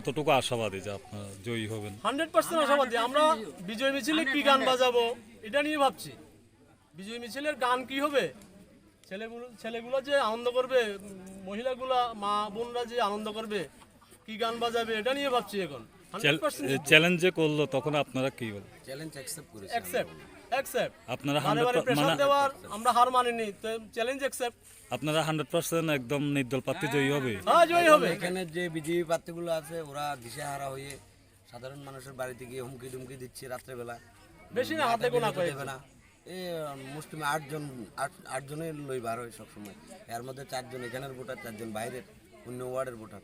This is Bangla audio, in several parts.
কতটুকু আশাবাদী যে আপনারা জয়ী হবেন? 100% আশাবাদী। আমরা বিজয় মিছিলে কি গান বাজাবো এটা নিয়ে ভাবছি। বিজয় মিছিলের গান কি হবে, ছেলেগুলো যে আনন্দ করবে, মহিলাগুলা মা বোনরা যে আনন্দ করবে, কি গান বাজাবে এটা নিয়ে ভাবছি এখন। 100% চ্যালেঞ্জে করলো তখন আপনারা কি বলেন? চ্যালেঞ্জ অ্যাকসেপ্ট করেছি। অ্যাকসেপ্ট আপনারা বারে বারে 100 প্রেশার দেওয়ার আমরা হার মানিনি, তো চ্যালেঞ্জ অ্যাকসেপ্ট। আপনারা 100% একদম নির্দল প্রার্থী জয়ী হবে? হ্যাঁ, জয় হবে। এখানে যে বিজেপি প্রার্থীগুলো আছে ওরা দিশেহারা হয়ে সাধারণ মানুষের বাড়িতে গিয়ে হুমকি টুমকি দিচ্ছে রাত্রেবেলা। বেশি না, হাতে গোনা কয়েকজন। দেবে না। এই মুসলিমে আটজনের লই বার হয় সবসময়। এর মধ্যে 4 জন এখানের ভোটার, 4 জন বাইরের অন্য ওয়ার্ডের ভোটার।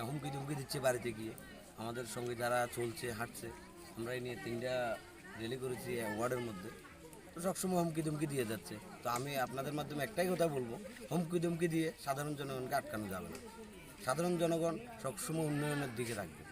হুমকি টুমকি দিচ্ছে বাড়িতে গিয়ে। আমাদের সঙ্গে যারা চলছে হাঁটছে, আমরা এই নিয়ে 3টা র্যালি করেছি ওয়ার্ডের মধ্যে। তো সবসময় হুমকি দুমকি দিয়ে যাচ্ছে। তো আমি আপনাদের মাধ্যমে একটাই কথা বলবো, হুমকি দুমকি দিয়ে সাধারণ জনগণকে আটকানো যাবে না। সাধারণ জনগণ সবসময় উন্নয়নের দিকে থাকবে।